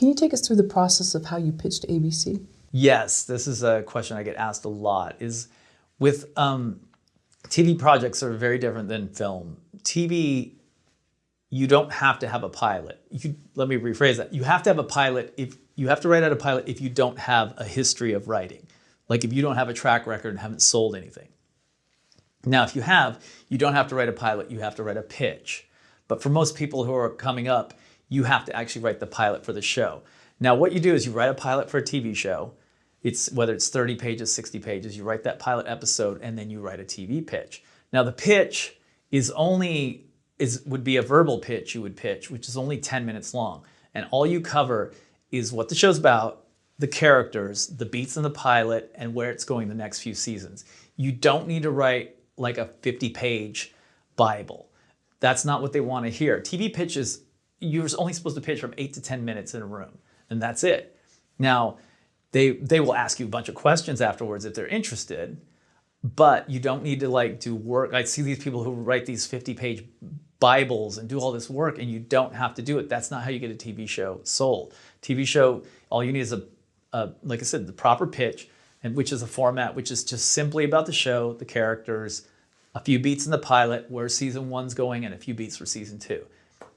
Can you take us through the process of how you pitched to ABC? Yes, this is a question I get asked a lot. Is with TV projects are very different than film. TV, you don't have to have a pilot. Let me rephrase that. You have to have a pilot if you have to write out a pilot if you don't have a history of writing. Like if you don't have a track record and haven't sold anything. Now, if you have, you don't have to write a pilot, you have to write a pitch. But for most people who are coming up, you have to actually write the pilot for the show. Now, what you do is you write a pilot for a TV show. Whether it's 30 pages, 60 pages, you write that pilot episode and then you write a TV pitch. Now, the pitch would be a verbal pitch you would pitch, which is only 10 minutes long. And all you cover is what the show's about, the characters, the beats in the pilot, and where it's going the next few seasons. You don't need to write like a 50-page Bible. That's not what they want to hear. TV pitches, you're only supposed to pitch from 8 to 10 minutes in a room, and that's it. Now, they will ask you a bunch of questions afterwards if they're interested, but you don't need to like do work. I see these people who write these 50-page Bibles and do all this work, and you don't have to do it. That's not how you get a TV show sold. TV show, all you need is like I said, the proper pitch, and which is a format which is just simply about the show, the characters, a few beats in the pilot, where season 1's going, and a few beats for season 2.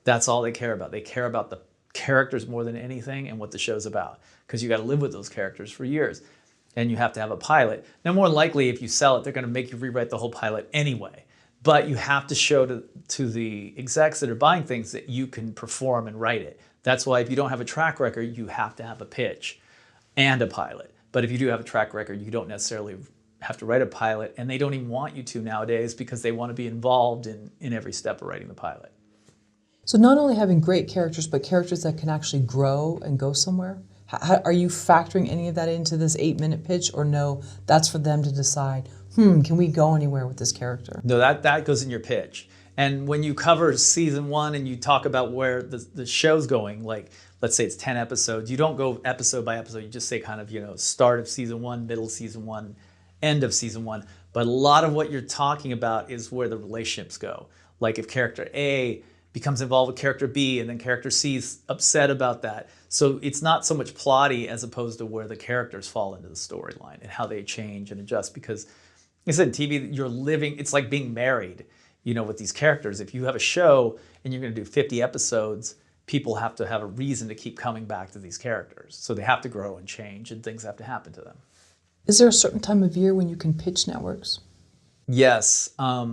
That's all they care about. They care about the characters more than anything and what the show's about, because you got to live with those characters for years, and you have to have a pilot. Now, more likely, if you sell it, they're going to make you rewrite the whole pilot anyway. But you have to show to the execs that are buying things that you can perform and write it. That's why if you don't have a track record, you have to have a pitch and a pilot. But if you do have a track record, you don't necessarily have to write a pilot, and they don't even want you to nowadays because they want to be involved in every step of writing the pilot. So not only having great characters, but characters that can actually grow and go somewhere? Are you factoring any of that into this 8-minute pitch, or no, that's for them to decide, can we go anywhere with this character? No, that goes in your pitch. And when you cover season 1 and you talk about where the show's going, like let's say it's 10 episodes, you don't go episode by episode, you just say kind of, start of season 1, middle of season 1, end of season 1. But a lot of what you're talking about is where the relationships go. Like if character A becomes involved with character B, and then character C is upset about that. So it's not so much plotty as opposed to where the characters fall into the storyline and how they change and adjust. Because, like I said, TV, you're living, it's like being married, with these characters. If you have a show and you're going to do 50 episodes, people have to have a reason to keep coming back to these characters. So they have to grow and change, and things have to happen to them. Is there a certain time of year when you can pitch networks? Yes. Let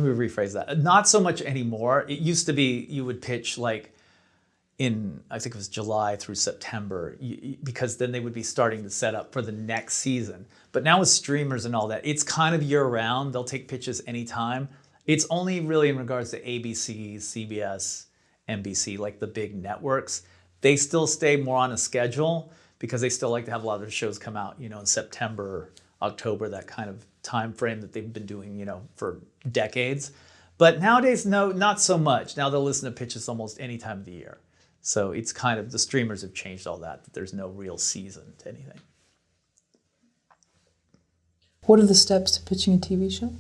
me rephrase that. Not so much anymore. It used to be you would pitch like in, I think it was July through September, because then they would be starting to set up for the next season. But now with streamers and all that, it's kind of year-round. They'll take pitches anytime. It's only really in regards to ABC, CBS, NBC, like the big networks. They still stay more on a schedule because they still like to have a lot of their shows come out, in September, October, that kind of time frame that they've been doing, for decades. But nowadays, no, not so much. Now they'll listen to pitches almost any time of the year. So it's kind of, the streamers have changed all that there's no real season to anything. What are the steps to pitching a TV show?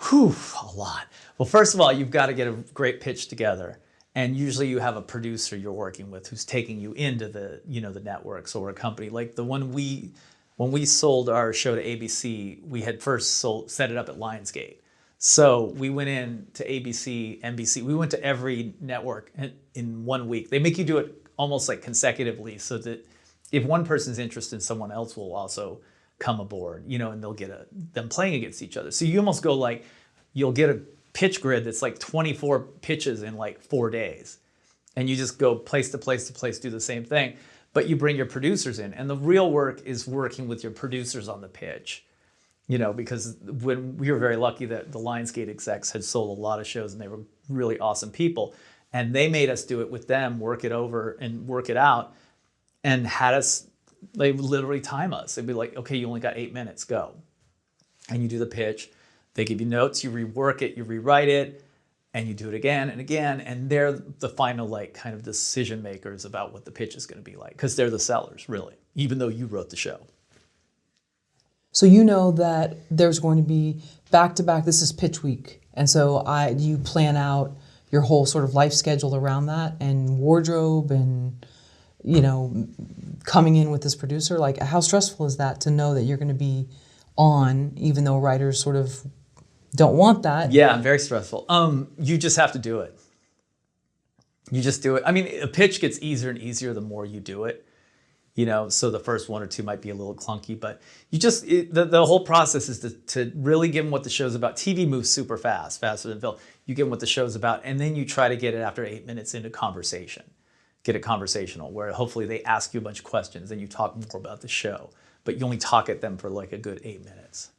Whew, a lot. Well, first of all, you've got to get a great pitch together. And usually you have a producer you're working with who's taking you into the, the networks or a company. Like when we sold our show to ABC, we had first set it up at Lionsgate. So we went in to ABC, NBC. We went to every network in 1 week. They make you do it almost like consecutively, so that if one person's interested, someone else will also come aboard, and they'll get them playing against each other. So you almost go like, you'll get a pitch grid that's like 24 pitches in like 4 days. And you just go place to place to place, do the same thing. But you bring your producers in. And the real work is working with your producers on the pitch. Because when we were very lucky that the Lionsgate execs had sold a lot of shows, and they were really awesome people. And they made us do it with them, work it over and work it out, and they would literally time us. They'd be like, okay, you only got 8 minutes, go. And you do the pitch. They give you notes, you rework it, you rewrite it, and you do it again and again. And they're the final kind of decision makers about what the pitch is going to be like, because they're the sellers, really, even though you wrote the show. So you know that there's going to be back-to-back, this is pitch week. And so you plan out, your whole sort of life schedule around that and wardrobe and, you know, coming in with this producer? Like, how stressful is that to know that you're going to be on, even though writers sort of don't want that? Yeah, very stressful. You just have to do it. You just do it. I mean, a pitch gets easier and easier the more you do it. You know, so the first one or two might be a little clunky, but you just, the whole process is to really give them what the show's about. TV moves super fast, faster than film. You give them what the show's about, and then you try to get it after 8 minutes into conversation. Get it conversational, where hopefully they ask you a bunch of questions and you talk more about the show, but you only talk at them for like a good 8 minutes.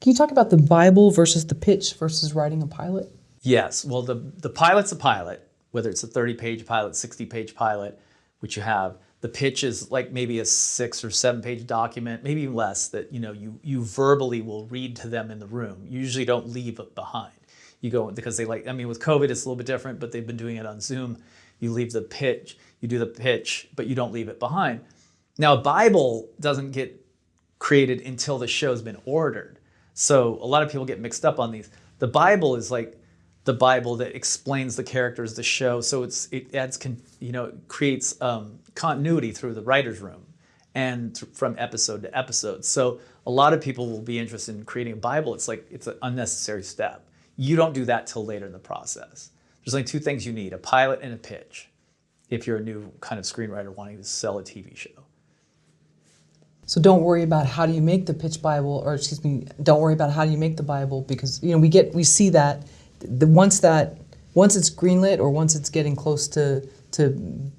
Can you talk about the Bible versus the pitch versus writing a pilot? Yes, well, the pilot's a pilot, whether it's a 30-page pilot, 60-page pilot, which you have. The pitch is like maybe a 6 or 7-page document, maybe even less, that you verbally will read to them in the room. You usually don't leave it behind. You go, because with COVID it's a little bit different, but they've been doing it on Zoom. You leave the pitch, you do the pitch, but you don't leave it behind. Now, a Bible doesn't get created until the show's been ordered. So a lot of people get mixed up on these. The Bible is like the Bible that explains the characters, the show. So it adds, creates continuity through the writer's room and from episode to episode. So a lot of people will be interested in creating a Bible. It's an unnecessary step. You don't do that till later in the process. There's only 2 things you need: a pilot and a pitch, if you're a new kind of screenwriter wanting to sell a TV show. So don't worry about how do you make the pitch Bible, or excuse me, don't worry about how do you make the Bible, because we see that once it's greenlit or once it's getting close to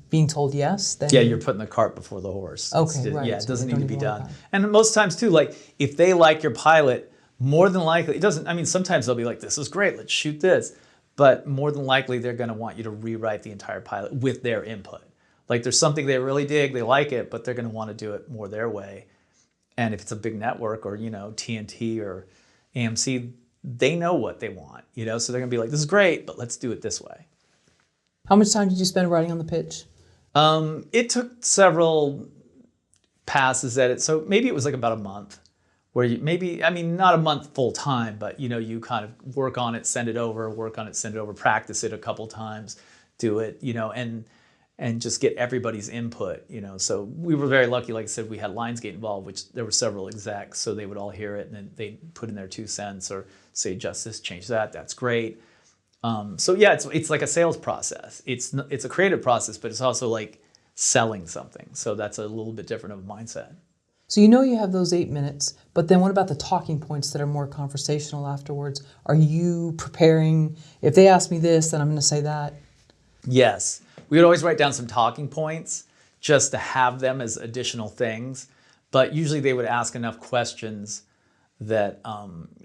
being told yes, then you're putting the cart before the horse. Okay, right. Yeah, it doesn't need to be done. And most times too, like if they like your pilot, more than likely it doesn't. I mean, sometimes they'll be like, "This is great, let's shoot this," but more than likely they're going to want you to rewrite the entire pilot with their input. Like there's something they really dig, they like it, but they're going to want to do it more their way. And if it's a big network or TNT or AMC, they know what they want, so they're going to be like, "This is great, but let's do it this way." How much time did you spend writing on the pitch? It took several passes at it, so maybe it was like about a month, where not a month full time, but you kind of work on it, send it over, practice it a couple times, do it, and just get everybody's input, So we were very lucky, like I said, we had Lionsgate involved, which there were several execs, so they would all hear it and then they put in their 2 cents or say, "Adjust this, change that, that's great." So yeah, it's like a sales process. It's a creative process, but it's also like selling something. So that's a little bit different of a mindset. So you have those 8 minutes, but then what about the talking points that are more conversational afterwards? Are you preparing, if they ask me this, then I'm going to say that? Yes. We would always write down some talking points just to have them as additional things. But usually they would ask enough questions that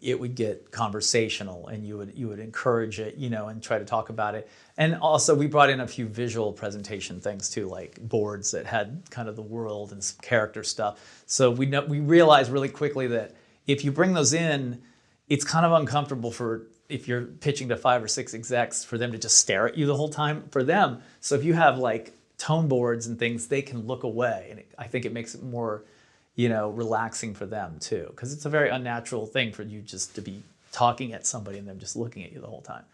it would get conversational, and you would encourage it, and try to talk about it. And also we brought in a few visual presentation things too, like boards that had kind of the world and some character stuff. So we realized really quickly that if you bring those in, it's kind of uncomfortable if you're pitching to 5 or 6 execs for them to just stare at you the whole time for them. So if you have like tone boards and things, they can look away, and I think it makes it more relaxing for them too, because it's a very unnatural thing for you just to be talking at somebody and them just looking at you the whole time.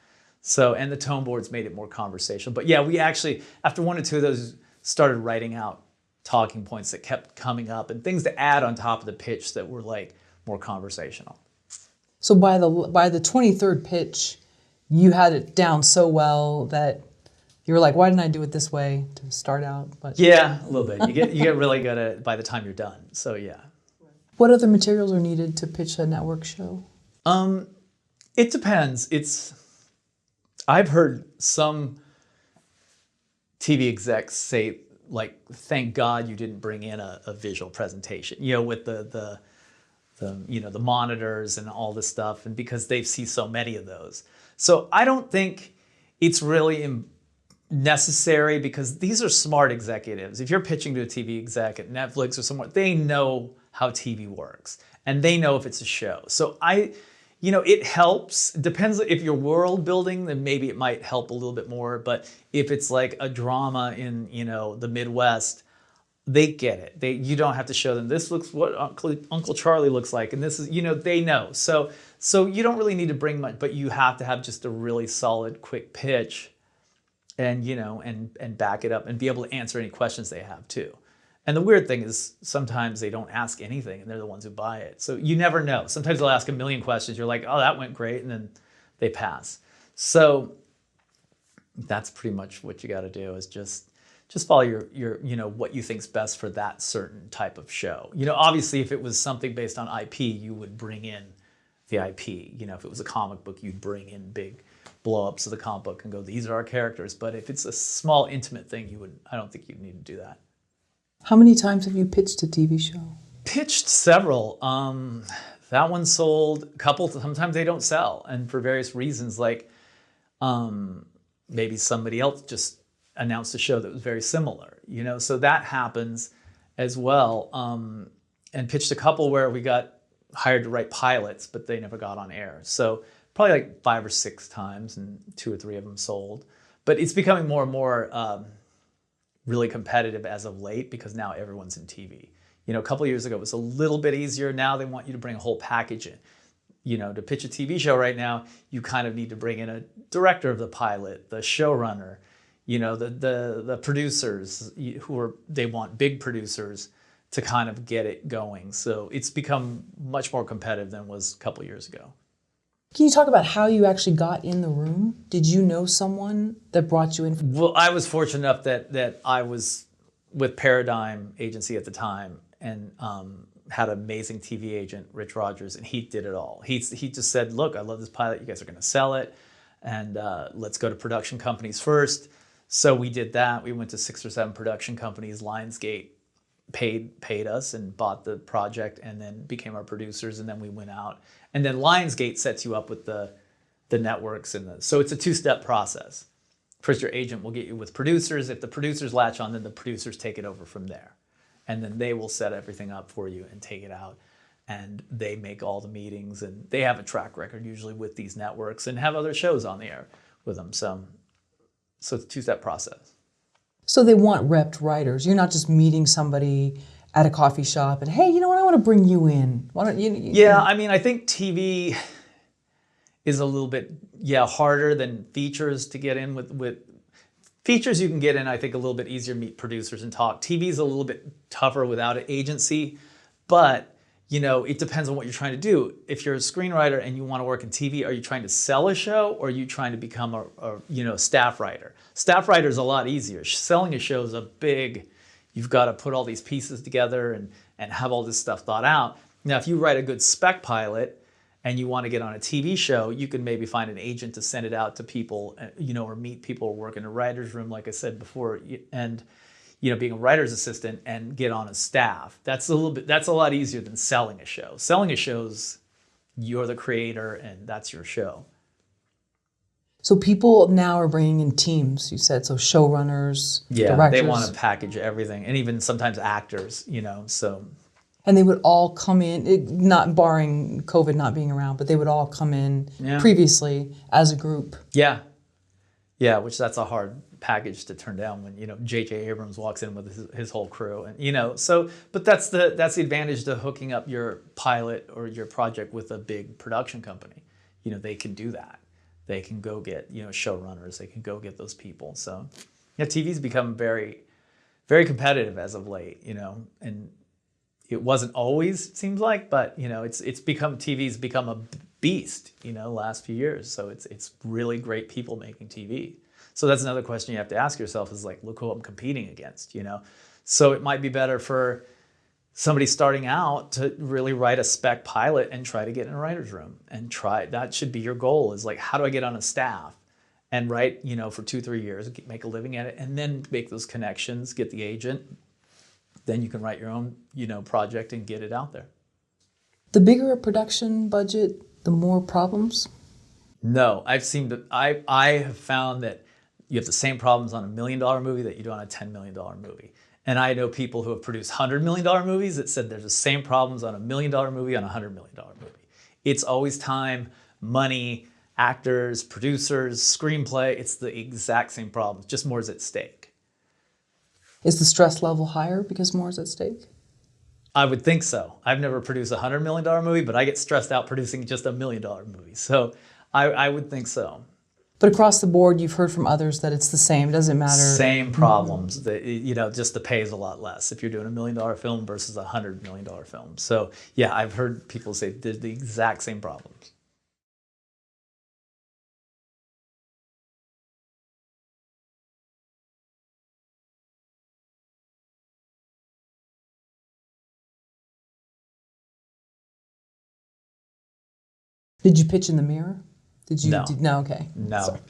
So, and the tone boards made it more conversational. But yeah, we actually, after 1 or 2 of those, started writing out talking points that kept coming up and things to add on top of the pitch that were like more conversational. So by the 23rd pitch, you had it down so well that you were like, "Why didn't I do it this way to start out?" But yeah, a little bit. You get really good at it by the time you're done. So yeah. What other materials are needed to pitch a network show? It depends. I've heard some TV execs say, like, "Thank God you didn't bring in a visual presentation," with the monitors and all this stuff, and because they see so many of those. So I don't think it's really necessary, because these are smart executives. If you're pitching to a TV exec at Netflix or somewhere, they know how TV works and they know if it's a show. So it helps. It depends. If you're world building, then maybe it might help a little bit more. But if it's like a drama in, the Midwest, they get it. You don't have to show them, "This looks what Uncle Charlie looks like," and this is, they know. So So you don't really need to bring much, but you have to have just a really solid, quick pitch, and and back it up and be able to answer any questions they have too. And the weird thing is sometimes they don't ask anything and they're the ones who buy it. So you never know. Sometimes they'll ask a million questions. You're like, oh, that went great. And then they pass. So that's pretty much what you got to do, is just follow your what you think's best for that certain type of show. Obviously if it was something based on IP, you would bring in the IP. If it was a comic book, you'd bring in big blow-ups of the comic book and go, these are our characters. But if it's a small, intimate thing, I don't think you'd need to do that. How many times have you pitched a TV show? Pitched several. That one sold a couple. Sometimes they don't sell, and for various reasons, like maybe somebody else just announced a show that was very similar. So that happens as well. And pitched a couple where we got hired to write pilots, but they never got on air. So probably like 5 or 6 times, and 2 or 3 of them sold. But it's becoming more and more really competitive as of late, because now everyone's in TV. A couple of years ago it was a little bit easier. Now they want you to bring a whole package in. To pitch a TV show right now, you kind of need to bring in a director of the pilot, the showrunner, the producers they want big producers to kind of get it going. So it's become much more competitive than it was a couple of years ago. Can you talk about how you actually got in the room? Did you know someone that brought you in? Well, I was fortunate enough that I was with Paradigm Agency at the time, and had an amazing TV agent, Rich Rogers, and he did it all. He just said, look, I love this pilot. You guys are going to sell it, and let's go to production companies first. So we did that. We went to 6 or 7 production companies. Lionsgate paid us and bought the project, and then became our producers, and then we went out. And then Lionsgate sets you up with the networks, so it's a 2-step process. First, your agent will get you with producers. If the producers latch on, then the producers take it over from there. And then they will set everything up for you and take it out. And they make all the meetings, and they have a track record usually with these networks and have other shows on the air with them. So it's a 2-step process. So they want repped writers. You're not just meeting somebody at a coffee shop and, hey, you know what, I want to bring you in. Why don't you? Yeah, I mean, I think TV is a little bit, harder than features to get in with. Features you can get in, I think, a little bit easier to meet producers and talk. TV is a little bit tougher without an agency, but it depends on what you're trying to do. If you're a screenwriter and you want to work in TV, are you trying to sell a show, or are you trying to become a staff writer? Staff writer is a lot easier. Selling a show is you've got to put all these pieces together and have all this stuff thought out. Now, if you write a good spec pilot and you want to get on a TV show, you can maybe find an agent to send it out to people, or meet people or work in a writer's room, like I said before, and being a writer's assistant and get on a staff. That's a lot easier than selling a show. Selling a show's, you're the creator and that's your show. So people now are bringing in teams, you said, so showrunners, directors. They want to package everything, and even sometimes actors, so. And they would all come in, not barring COVID not being around, but they would all come in previously as a group. Yeah, which that's a hard package to turn down when J.J. Abrams walks in with his whole crew, and so. But that's the advantage to hooking up your pilot or your project with a big production company. They can do that. They can go get showrunners. They can go get those people. So TV's become very, very competitive as of late. And it wasn't always, it seems like, but TV's become a beast, last few years. So it's really great people making TV. So that's another question you have to ask yourself is like, look who I'm competing against, So it might be better for somebody starting out to really write a spec pilot and try to get in a writer's room and that should be your goal, is like, how do I get on a staff and write, for 2-3 years, make a living at it, and then make those connections, get the agent. Then you can write your own, project and get it out there. The bigger a production budget, the more problems? No, I have found that you have the same problems on $1 million movie that you do on a $10 million movie. And I know people who have produced $100 million movies that said there's the same problems on $1 million movie on a $100 million movie. It's always time, money, actors, producers, screenplay. It's the exact same problems, just more is at stake. Is the stress level higher because more is at stake? I would think so. I've never produced $100 million movie, but I get stressed out producing just $1 million movie. So I would think so. But across the board, you've heard from others that it's the same. It doesn't matter. Same problems. Just the pay is a lot less if you're doing $1 million film versus a $100 million film. So yeah, I've heard people say the exact same problems. Did you pitch in the mirror? Did you? No. No. Okay. No. Sorry.